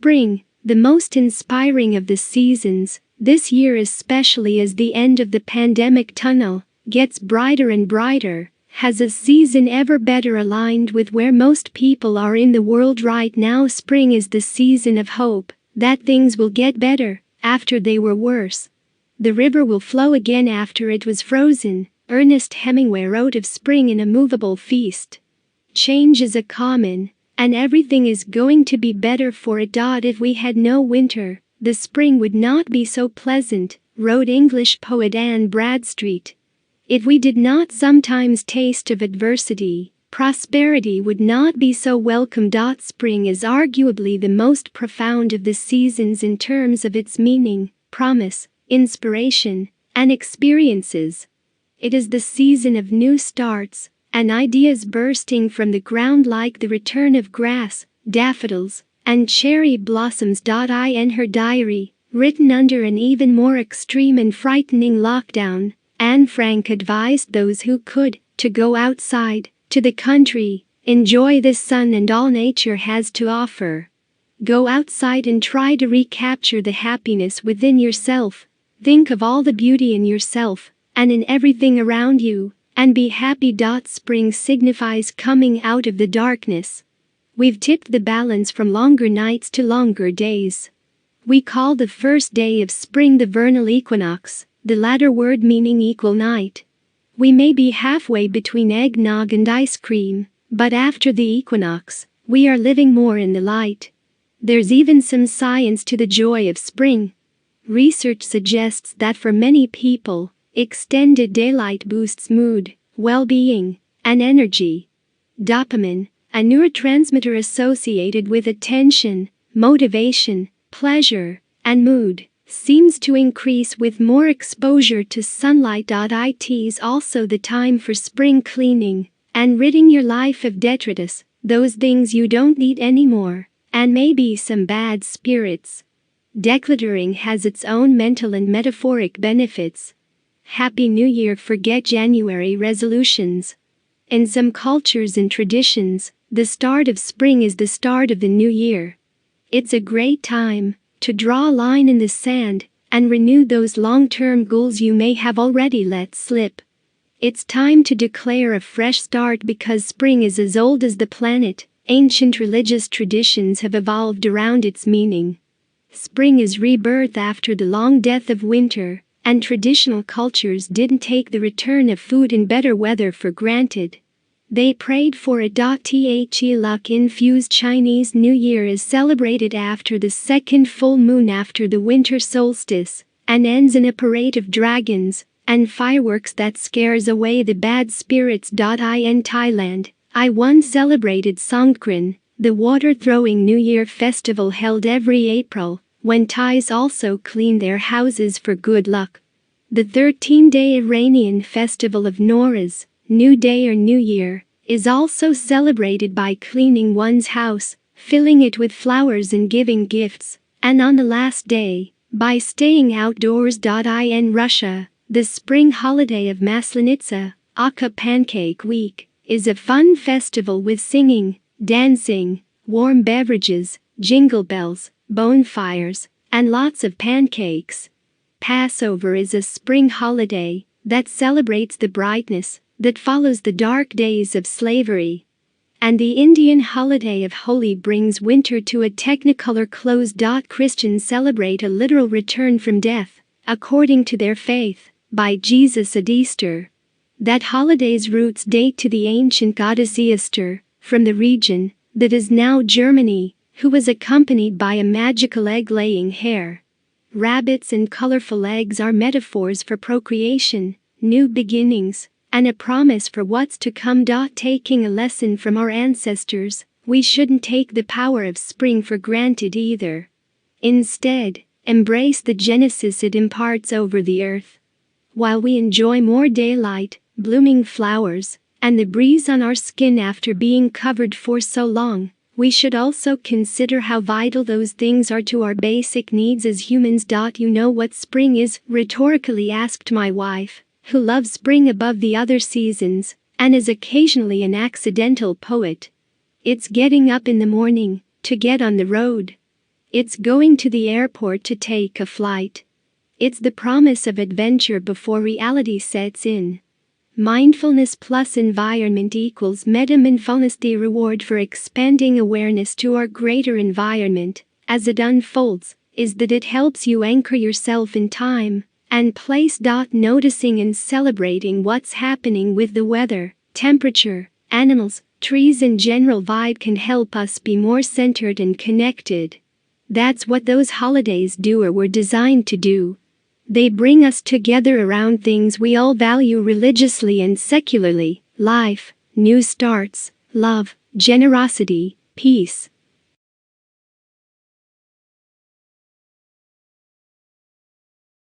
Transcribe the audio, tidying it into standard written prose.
Spring, the most inspiring of the seasons, this year especially as the end of the pandemic tunnel gets brighter and brighter, has a season ever better aligned with where most people are in the world right now. Spring is the season of hope, that things will get better after they were worse. The river will flow again after it was frozen, Ernest Hemingway wrote of spring in A Moveable Feast. Change is a-comin, and everything is going to be better for it. If we had no winter, the spring would not be so pleasant, wrote English poet Anne Bradstreet. If we did not sometimes taste of adversity, prosperity would not be so welcome. Spring is arguably the most profound of the seasons in terms of its meaning, promise, inspiration, and experiences. It is the season of new starts, and ideas bursting from the ground like the return of grass, daffodils, and cherry blossoms. In her diary, written under an even more extreme and frightening lockdown, Anne Frank advised those who could to go outside, to the country, enjoy the sun and all nature has to offer. Go outside and try to recapture the happiness within yourself. Think of all the beauty in yourself and in everything around you, and be happy. Spring signifies coming out of the darkness. We've tipped the balance from longer nights to longer days. We call the first day of spring the vernal equinox, the latter word meaning equal night. We may be halfway between eggnog and ice cream, but after the equinox, we are living more in the light. There's even some science to the joy of spring. Research suggests that for many people, extended daylight boosts mood, well-being, and energy. Dopamine, a neurotransmitter associated with attention, motivation, pleasure, and mood, seems to increase with more exposure to sunlight. It is also the time for spring cleaning and ridding your life of detritus, those things you don't need anymore, and maybe some bad spirits. Decluttering has its own mental and metaphoric benefits. Happy New Year. Forget January resolutions. In some cultures and traditions, the start of spring is the start of the new year. It's a great time to draw a line in the sand and renew those long-term goals you may have already let slip. It's time to declare a fresh start because spring is as old as the planet. Ancient religious traditions have evolved around its meaning. Spring is rebirth after the long death of winter, and traditional cultures didn't take the return of food and better weather for granted. They prayed for it. The luck-infused Chinese New Year is celebrated after the second full moon after the winter solstice, and ends in a parade of dragons and fireworks that scares away the bad spirits. In Thailand, I once celebrated Songkran, the water-throwing New Year festival held every April, when Thais also clean their houses for good luck. The 13-day Iranian festival of Nowruz, New Day or New Year, is also celebrated by cleaning one's house, filling it with flowers and giving gifts, and on the last day, by staying outdoors. In Russia, the spring holiday of Maslenitsa, aka Pancake Week, is a fun festival with singing, dancing, warm beverages, jingle bells, bonfires, and lots of pancakes. Passover is a spring holiday that celebrates the brightness that follows the dark days of slavery. And the Indian holiday of Holi brings winter to a technicolor close. Christians celebrate a literal return from death, according to their faith, by Jesus at Easter. That holiday's roots date to the ancient goddess Easter, from the region that is now Germany, who was accompanied by a magical egg-laying hare. Rabbits and colorful eggs are metaphors for procreation, new beginnings, and a promise for what's to come. Taking a lesson from our ancestors, we shouldn't take the power of spring for granted either. Instead, embrace the genesis it imparts over the earth. While we enjoy more daylight, blooming flowers, and the breeze on our skin after being covered for so long, we should also consider how vital those things are to our basic needs as humans. You know what spring is? Rhetorically asked my wife, who loves spring above the other seasons, and is occasionally an accidental poet. It's getting up in the morning, to get on the road. It's going to the airport to take a flight. It's the promise of adventure before reality sets in. Mindfulness plus environment equals meta-mindfulness. The reward for expanding awareness to our greater environment, as it unfolds, is that it helps you anchor yourself in time and place. Noticing and celebrating what's happening with the weather, temperature, animals, trees and general vibe can help us be more centered and connected. That's what those holidays do or were designed to do. They bring us together around things we all value religiously and secularly: life, new starts, love, generosity, peace,